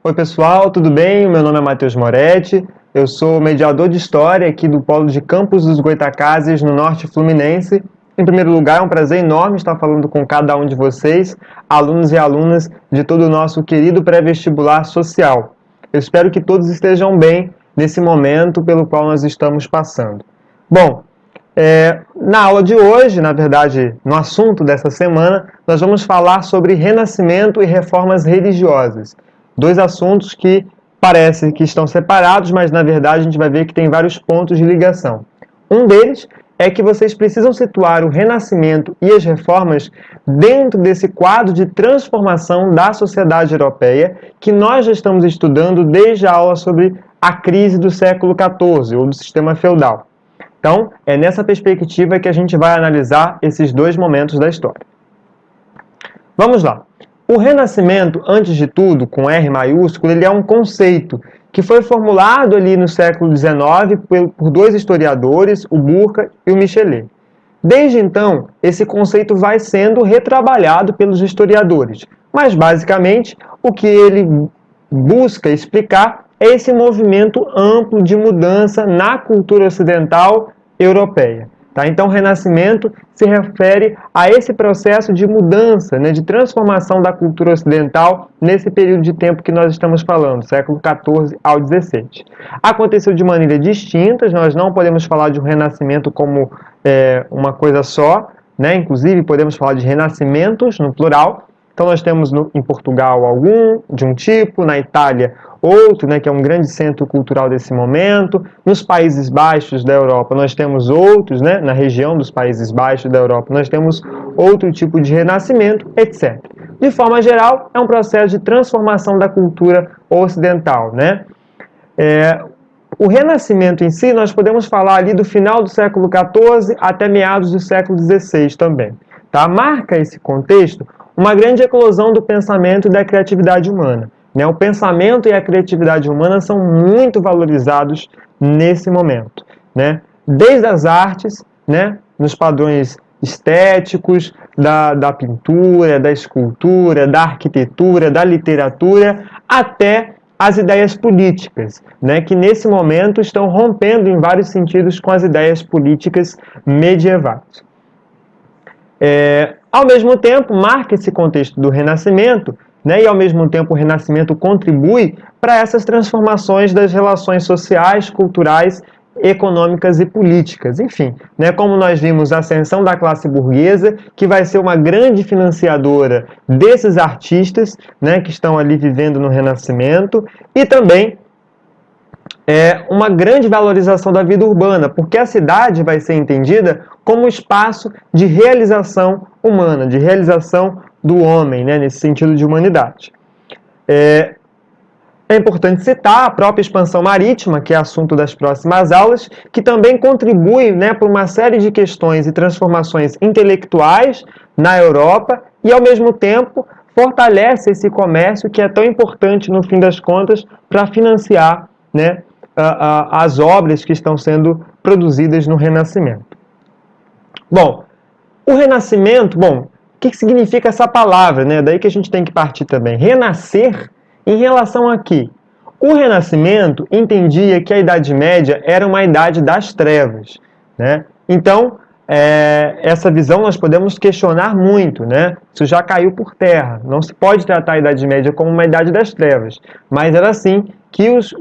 Oi pessoal, tudo bem? O meu nome é Matheus Moretti, eu sou mediador de História aqui do Polo de Campos dos Goytacazes, no Norte Fluminense. Em primeiro lugar, é um prazer enorme estar falando com cada um de vocês, alunos e alunas de todo o nosso querido pré-vestibular social. Eu espero que todos estejam bem nesse momento pelo qual nós estamos passando. Bom, na aula de hoje, na verdade, no assunto dessa semana, nós vamos falar sobre renascimento e reformas religiosas. Dois assuntos que parecem que estão separados, mas na verdade a gente vai ver que tem vários pontos de ligação. Um deles é que vocês precisam situar o renascimento e as reformas dentro desse quadro de transformação da sociedade europeia que nós já estamos estudando desde a aula sobre a crise do século XIV, ou do sistema feudal. Então, é nessa perspectiva que a gente vai analisar esses dois momentos da história. Vamos lá. O Renascimento, antes de tudo, com R maiúsculo, ele é um conceito que foi formulado ali no século XIX por dois historiadores, o Burckhardt e o Michelet. Desde então, esse conceito vai sendo retrabalhado pelos historiadores, mas basicamente o que ele busca explicar é esse movimento amplo de mudança na cultura ocidental europeia. Tá? Então, o Renascimento se refere a esse processo de mudança, né, de transformação da cultura ocidental nesse período de tempo que nós estamos falando, século XIV ao XVII. Aconteceu de maneira distinta, nós não podemos falar de um Renascimento como uma coisa só, né? Inclusive podemos falar de renascimentos no plural. Então nós temos em Portugal algum de um tipo, na Itália outro, né, que é um grande centro cultural desse momento. Nos Países Baixos da Europa nós temos outros, né, na região dos Países Baixos da Europa nós temos outro tipo de renascimento, etc. De forma geral, é um processo de transformação da cultura ocidental, né? O Renascimento em si, nós podemos falar ali do final do século XIV até meados do século XVI também. Tá? Marca esse contexto uma grande eclosão do pensamento e da criatividade humana. Né? O pensamento e a criatividade humana são muito valorizados nesse momento. Né? Desde as artes, né? Nos padrões estéticos, da pintura, da escultura, da arquitetura, da literatura, até as ideias políticas, né, que nesse momento estão rompendo em vários sentidos com as ideias políticas medievais. Ao mesmo tempo, marca esse contexto do Renascimento, né, e ao mesmo tempo o Renascimento contribui para essas transformações das relações sociais, culturais, econômicas e políticas. Enfim, né, como nós vimos, a ascensão da classe burguesa, que vai ser uma grande financiadora desses artistas, né, que estão ali vivendo no Renascimento, e também uma grande valorização da vida urbana, porque a cidade vai ser entendida como um espaço de realização humana, de realização do homem, né, nesse sentido de humanidade. É importante citar a própria expansão marítima, que é assunto das próximas aulas, que também contribui, né, para uma série de questões e transformações intelectuais na Europa e, ao mesmo tempo, fortalece esse comércio que é tão importante, no fim das contas, para financiar, né, as obras que estão sendo produzidas no Renascimento. Bom, o Renascimento, o que significa essa palavra? Né? Daí que a gente tem que partir também. Renascer, em relação a quê? O Renascimento entendia que a Idade Média era uma idade das trevas. Né? Então, essa visão nós podemos questionar muito, né? Isso já caiu por terra. Não se pode tratar a Idade Média como uma idade das trevas. Mas era assim que os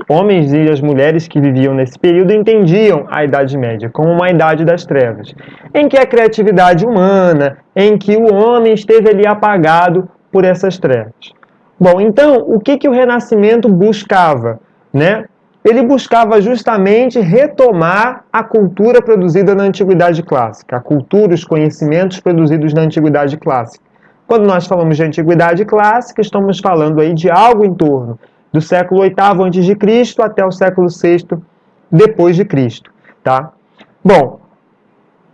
homens e as mulheres que viviam nesse período entendiam a Idade Média como uma idade das trevas, em que a criatividade humana, em que o homem esteve ali apagado por essas trevas. Bom, então, o que o Renascimento buscava? Né? Ele buscava justamente retomar a cultura produzida na Antiguidade Clássica, a cultura, os conhecimentos produzidos na Antiguidade Clássica. Quando nós falamos de Antiguidade Clássica, estamos falando aí de algo em torno do século VIII a.C. até o século VI depois de Cristo. Tá? Bom,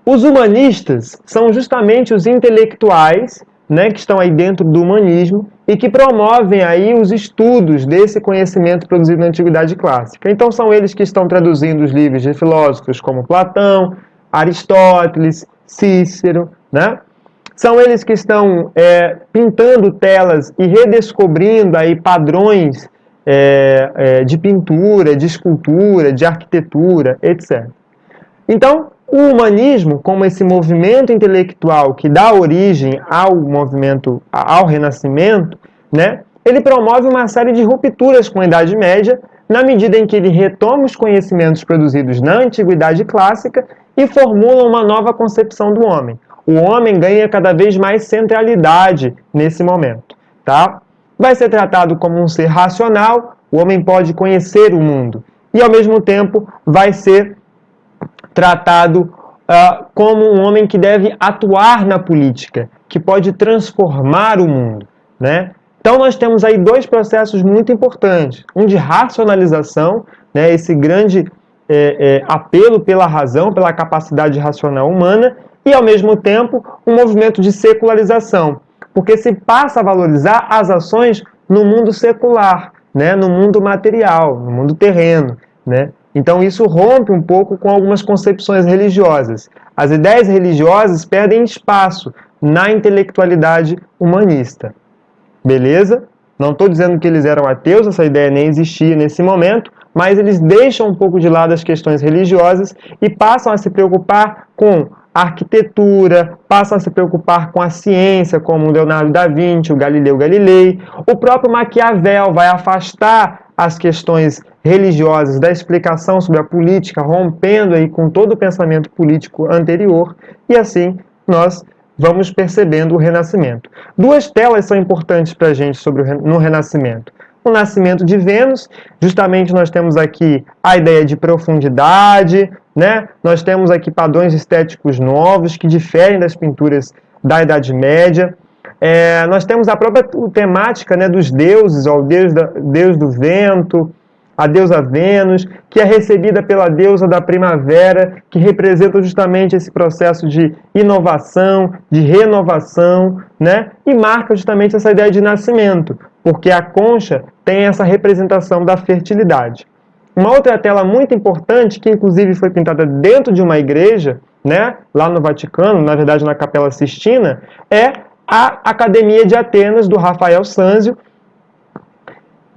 os humanistas são justamente os intelectuais, né, que estão aí dentro do humanismo e que promovem aí os estudos desse conhecimento produzido na Antiguidade Clássica. Então são eles que estão traduzindo os livros de filósofos como Platão, Aristóteles, Cícero, né? São eles que estão pintando telas e redescobrindo aí padrões de pintura, de escultura, de arquitetura, etc. Então, o humanismo, como esse movimento intelectual que dá origem ao movimento, ao Renascimento, né, ele promove uma série de rupturas com a Idade Média, na medida em que ele retoma os conhecimentos produzidos na Antiguidade Clássica e formula uma nova concepção do homem. O homem ganha cada vez mais centralidade nesse momento, tá? Vai ser tratado como um ser racional, o homem pode conhecer o mundo, e ao mesmo tempo vai ser tratado como um homem que deve atuar na política, que pode transformar o mundo, né? Então nós temos aí dois processos muito importantes, um de racionalização, né, esse grande apelo pela razão, pela capacidade racional humana, e ao mesmo tempo um movimento de secularização, porque se passa a valorizar as ações no mundo secular, né, no mundo material, no mundo terreno, né? Então isso rompe um pouco com algumas concepções religiosas. As ideias religiosas perdem espaço na intelectualidade humanista. Beleza? Não estou dizendo que eles eram ateus, essa ideia nem existia nesse momento, mas eles deixam um pouco de lado as questões religiosas e passam a se preocupar com a arquitetura, passam a se preocupar com a ciência, como o Leonardo da Vinci, o Galileu Galilei. O próprio Maquiavel vai afastar as questões religiosas da explicação sobre a política, rompendo aí com todo o pensamento político anterior, e assim nós vamos percebendo o Renascimento. Duas telas são importantes para a gente no Renascimento. O nascimento de Vênus, justamente nós temos aqui a ideia de profundidade, né? Nós temos aqui padrões estéticos novos que diferem das pinturas da Idade Média. Nós temos a própria temática, né, dos deuses, ó, o deus do vento, a deusa Vênus, que é recebida pela deusa da primavera, que representa justamente esse processo de inovação, de renovação, né? E marca justamente essa ideia de nascimento, porque a concha tem essa representação da fertilidade. Uma outra tela muito importante, que inclusive foi pintada dentro de uma igreja, né, lá no Vaticano, na verdade na Capela Sistina, é a Academia de Atenas, do Rafael Sanzio.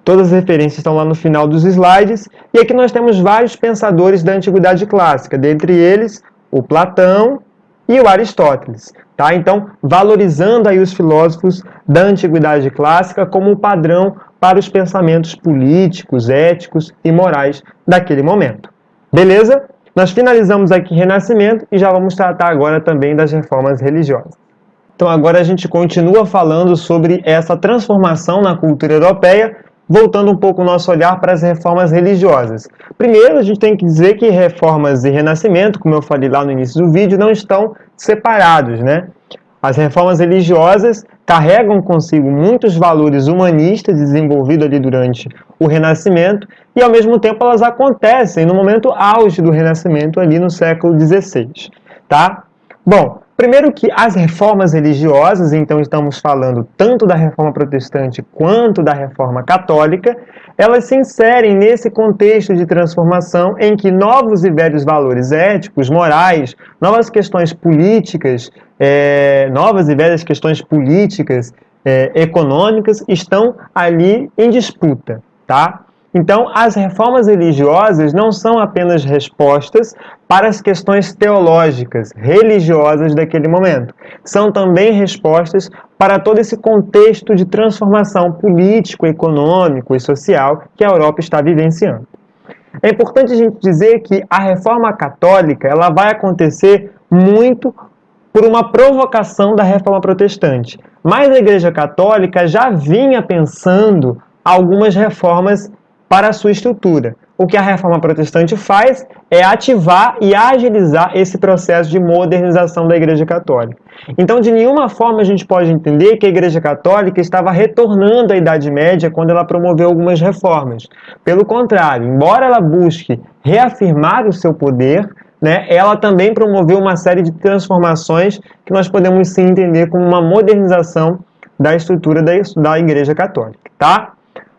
Todas as referências estão lá no final dos slides. E aqui nós temos vários pensadores da Antiguidade Clássica, dentre eles o Platão e o Aristóteles. Tá? Então, valorizando aí os filósofos da Antiguidade Clássica como padrão para os pensamentos políticos, éticos e morais daquele momento. Beleza? Nós finalizamos aqui Renascimento e já vamos tratar agora também das reformas religiosas. Então agora a gente continua falando sobre essa transformação na cultura europeia, voltando um pouco o nosso olhar para as reformas religiosas. Primeiro, a gente tem que dizer que reformas e renascimento, como eu falei lá no início do vídeo, não estão separados, né? As reformas religiosas carregam consigo muitos valores humanistas desenvolvidos ali durante o Renascimento e, ao mesmo tempo, elas acontecem no momento auge do Renascimento, ali no século XVI, tá? Bom, primeiro que as reformas religiosas, então estamos falando tanto da Reforma Protestante quanto da Reforma Católica, elas se inserem nesse contexto de transformação em que novos e velhos valores éticos, morais, novas questões políticas, novas e velhas questões políticas, econômicas, estão ali em disputa, tá? Então, as reformas religiosas não são apenas respostas para as questões teológicas, religiosas daquele momento. São também respostas para todo esse contexto de transformação político, econômico e social que a Europa está vivenciando. É importante a gente dizer que a reforma católica ela vai acontecer muito por uma provocação da reforma protestante. Mas a Igreja Católica já vinha pensando algumas reformas para a sua estrutura. O que a reforma protestante faz é ativar e agilizar esse processo de modernização da Igreja Católica. Então, de nenhuma forma a gente pode entender que a Igreja Católica estava retornando à Idade Média quando ela promoveu algumas reformas. Pelo contrário, embora ela busque reafirmar o seu poder, né, ela também promoveu uma série de transformações que nós podemos sim entender como uma modernização da estrutura da Igreja Católica, tá?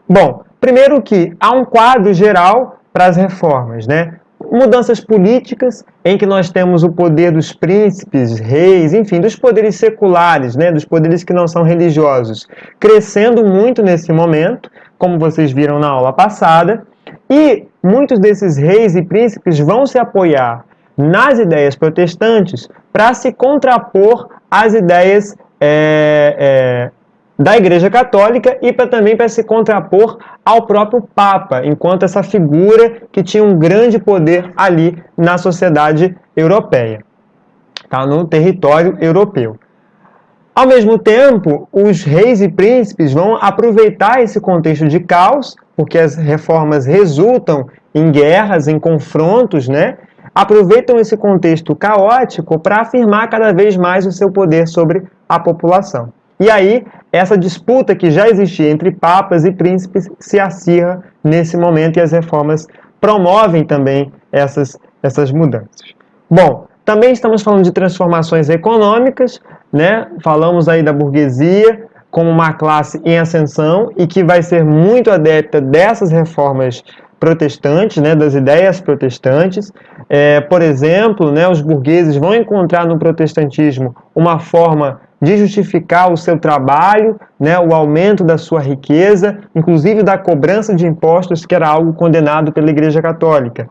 Bom, primeiro que há um quadro geral para as reformas, né? mudanças políticas, em que nós temos o poder dos príncipes, reis, enfim, dos poderes seculares, né, dos poderes que não são religiosos, crescendo muito nesse momento, como vocês viram na aula passada, e muitos desses reis e príncipes vão se apoiar nas ideias protestantes para se contrapor às ideias da Igreja Católica e também para se contrapor ao próprio Papa, enquanto essa figura que tinha um grande poder ali na sociedade europeia, tá? No território europeu. Ao mesmo tempo, os reis e príncipes vão aproveitar esse contexto de caos, porque as reformas resultam em guerras, em confrontos, né? Aproveitam esse contexto caótico para afirmar cada vez mais o seu poder sobre a população. E aí, essa disputa que já existia entre papas e príncipes se acirra nesse momento e as reformas promovem também essas mudanças. Bom, também estamos falando de transformações econômicas, né? Falamos aí da burguesia como uma classe em ascensão e que vai ser muito adepta dessas reformas protestantes, né, das ideias protestantes. Por exemplo, né, os burgueses vão encontrar no protestantismo uma forma de justificar o seu trabalho, né, o aumento da sua riqueza, inclusive da cobrança de impostos, que era algo condenado pela Igreja Católica.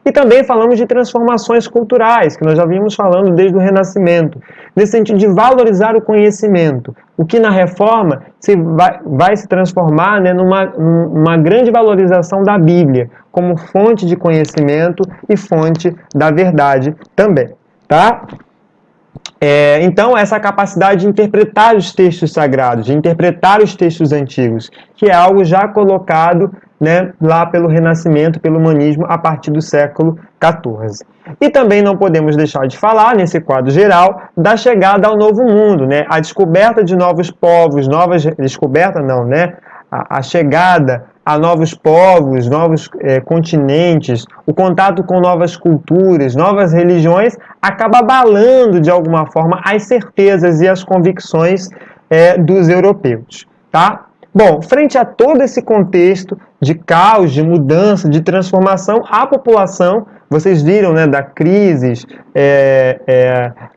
E também falamos de transformações culturais, que nós já vimos falando desde o Renascimento, nesse sentido de valorizar o conhecimento, o que na Reforma vai se transformar, né, numa grande valorização da Bíblia, como fonte de conhecimento e fonte da verdade também, tá? Então, essa capacidade de interpretar os textos sagrados, de interpretar os textos antigos, que é algo já colocado, né, lá pelo Renascimento, pelo humanismo, a partir do século XIV. E também não podemos deixar de falar, nesse quadro geral, da chegada ao Novo Mundo, né, a descoberta de novos povos, a chegada a novos povos, novos continentes, o contato com novas culturas, novas religiões, acaba abalando, de alguma forma, as certezas e as convicções dos europeus, tá? Bom, frente a todo esse contexto de caos, de mudança, de transformação, a população, vocês viram, né, da crise,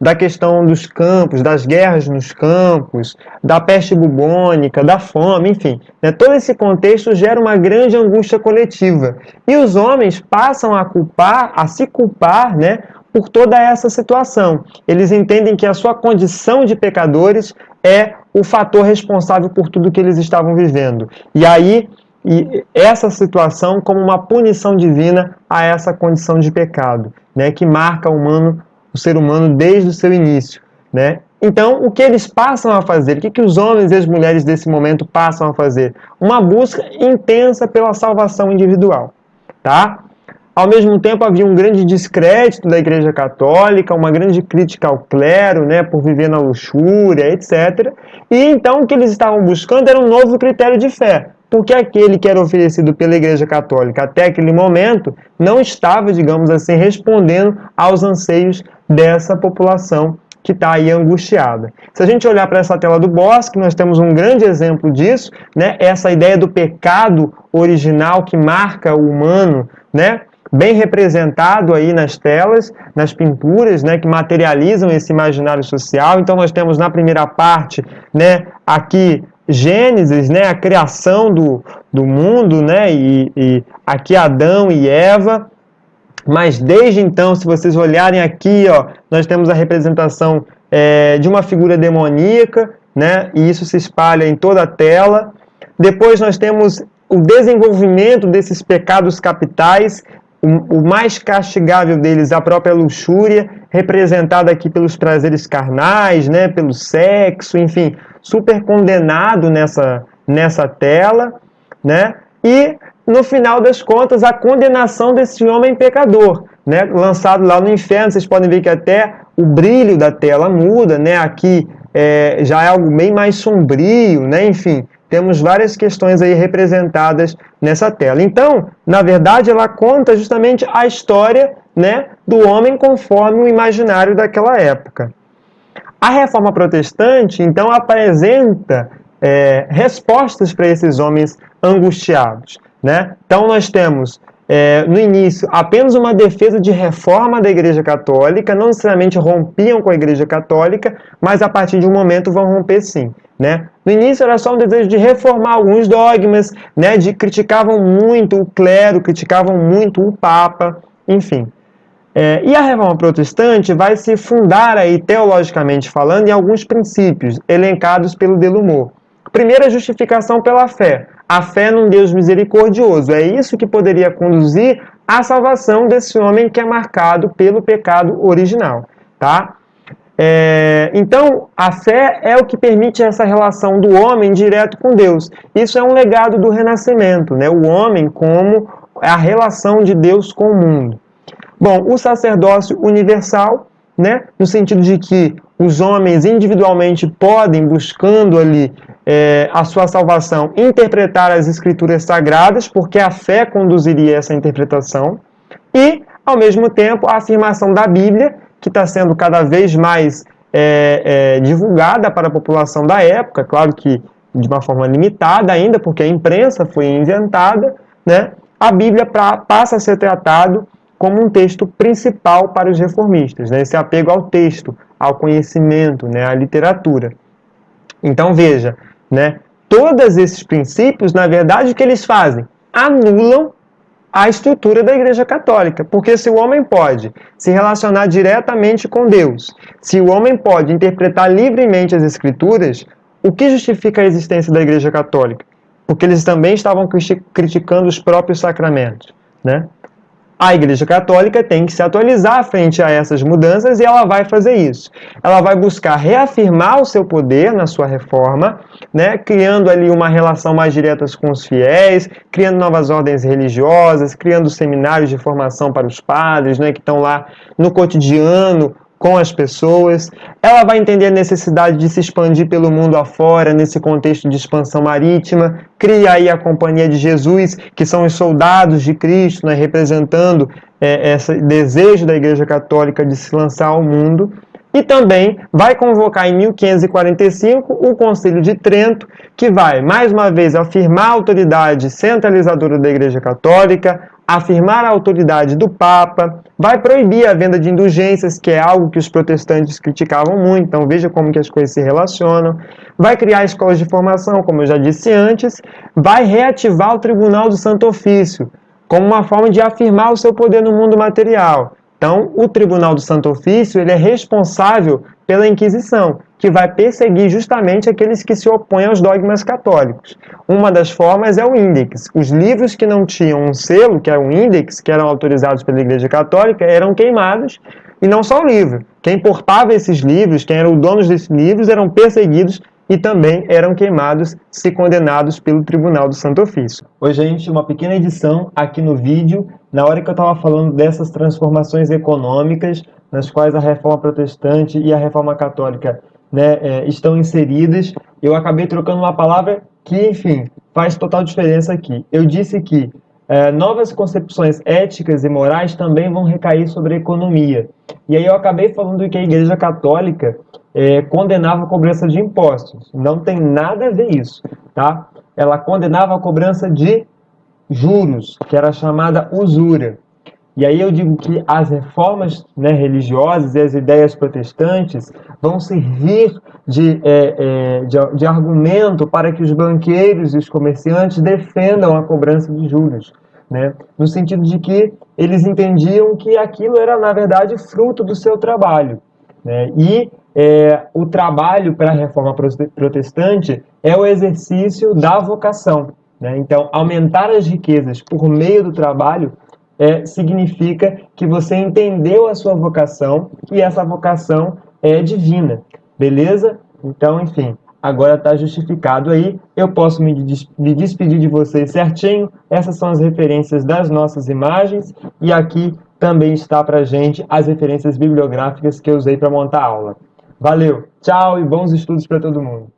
da questão dos campos, das guerras nos campos, da peste bubônica, da fome, enfim, né, todo esse contexto gera uma grande angústia coletiva. E os homens passam a se culpar, né, por toda essa situação. Eles entendem que a sua condição de pecadores é o fator responsável por tudo que eles estavam vivendo. E aí, essa situação como uma punição divina a essa condição de pecado, né, que marca o ser humano desde o seu início, né? Então, o que eles passam a fazer? O que os homens e as mulheres desse momento passam a fazer? Uma busca intensa pela salvação individual, tá? Ao mesmo tempo, havia um grande descrédito da Igreja Católica, uma grande crítica ao clero, né, por viver na luxúria, etc. E então o que eles estavam buscando era um novo critério de fé, porque aquele que era oferecido pela Igreja Católica até aquele momento não estava, digamos assim, respondendo aos anseios dessa população que está aí angustiada. Se a gente olhar para essa tela do Bosque, nós temos um grande exemplo disso, né? Essa ideia do pecado original que marca o humano, né? Bem representado aí nas telas, nas pinturas, né, que materializam esse imaginário social. Então nós temos na primeira parte, né, aqui Gênesis, né, a criação do mundo, né, e aqui Adão e Eva. Mas desde então, se vocês olharem aqui, ó, nós temos a representação de uma figura demoníaca, né, e isso se espalha em toda a tela. Depois nós temos o desenvolvimento desses pecados capitais. O mais castigável deles, a própria luxúria, representada aqui pelos prazeres carnais, né, pelo sexo, enfim, super condenado nessa tela, né? E, no final das contas, a condenação desse homem pecador, né, lançado lá no inferno. Vocês podem ver que até o brilho da tela muda, né? Aqui já é algo bem mais sombrio, né? Enfim, temos várias questões aí representadas nessa tela. Então, na verdade, ela conta justamente a história, né, do homem conforme o imaginário daquela época. A Reforma Protestante, então, apresenta respostas para esses homens angustiados, né? Então, nós temos no início, apenas uma defesa de reforma da Igreja Católica, não necessariamente rompiam com a Igreja Católica, mas a partir de um momento vão romper sim, né? No início era só um desejo de reformar alguns dogmas, né? Criticavam muito o clero, criticavam muito o Papa, enfim. E a Reforma Protestante vai se fundar aí, teologicamente falando, em alguns princípios elencados pelo Delumor. Primeiro, a justificação pela fé. A fé num Deus misericordioso. É isso que poderia conduzir à salvação desse homem que é marcado pelo pecado original. Tá? Então, a fé é o que permite essa relação do homem direto com Deus. Isso é um legado do Renascimento, né? O homem como a relação de Deus com o mundo. Bom, o sacerdócio universal, né, no sentido de que os homens individualmente podem, buscando ali a sua salvação, interpretar as escrituras sagradas, porque a fé conduziria essa interpretação, e, ao mesmo tempo, a afirmação da Bíblia, que está sendo cada vez mais divulgada para a população da época, claro que de uma forma limitada ainda, porque a imprensa foi inventada, né, a Bíblia passa a ser tratado como um texto principal para os reformistas, né? Esse apego ao texto, ao conhecimento, né? À literatura. Então veja, né? Todos esses princípios, na verdade, o que eles fazem? Anulam a estrutura da Igreja Católica, porque se o homem pode se relacionar diretamente com Deus, se o homem pode interpretar livremente as Escrituras, o que justifica a existência da Igreja Católica? Porque eles também estavam criticando os próprios sacramentos, né? A Igreja Católica tem que se atualizar frente a essas mudanças e ela vai fazer isso. Ela vai buscar reafirmar o seu poder na sua reforma, né, criando ali uma relação mais direta com os fiéis, criando novas ordens religiosas, criando seminários de formação para os padres, né, que estão lá no cotidiano com as pessoas. Ela vai entender a necessidade de se expandir pelo mundo afora, nesse contexto de expansão marítima, cria aí a Companhia de Jesus, que são os soldados de Cristo, né, representando esse desejo da Igreja Católica de se lançar ao mundo. E também vai convocar em 1545 o Concílio de Trento, que vai, mais uma vez, afirmar a autoridade centralizadora da Igreja Católica, afirmar a autoridade do Papa, vai proibir a venda de indulgências, que é algo que os protestantes criticavam muito, então veja como que as coisas se relacionam, vai criar escolas de formação, como eu já disse antes, vai reativar o Tribunal do Santo Ofício, como uma forma de afirmar o seu poder no mundo material. Então, o Tribunal do Santo Ofício ele é responsável pela Inquisição, que vai perseguir justamente aqueles que se opõem aos dogmas católicos. Uma das formas é o índex. Os livros que não tinham um selo, que é o índex, que eram autorizados pela Igreja Católica, eram queimados, e não só o livro. Quem portava esses livros, quem eram os donos desses livros, eram perseguidos e também eram queimados se condenados pelo Tribunal do Santo Ofício. Oi, gente, uma pequena edição aqui no vídeo. Na hora que eu estava falando dessas transformações econômicas, nas quais a Reforma Protestante e a Reforma Católica, né, estão inseridas, eu acabei trocando uma palavra que, enfim, faz total diferença aqui. Eu disse que novas concepções éticas e morais também vão recair sobre a economia. E aí eu acabei falando que a Igreja Católica condenava a cobrança de impostos. Não tem nada a ver isso, tá? Ela condenava a cobrança de juros, que era chamada usura. E aí eu digo que as reformas, né, religiosas e as ideias protestantes vão servir de argumento para que os banqueiros e os comerciantes defendam a cobrança de juros, né? No sentido de que eles entendiam que aquilo era, na verdade, fruto do seu trabalho, né? E o trabalho para a reforma protestante é o exercício da vocação, né? Então, aumentar as riquezas por meio do trabalho significa que você entendeu a sua vocação e essa vocação é divina, beleza? Então, enfim, agora está justificado aí. Eu posso me despedir de vocês certinho. Essas são as referências das nossas imagens e aqui também está para gente as referências bibliográficas que eu usei para montar a aula. Valeu, tchau e bons estudos para todo mundo.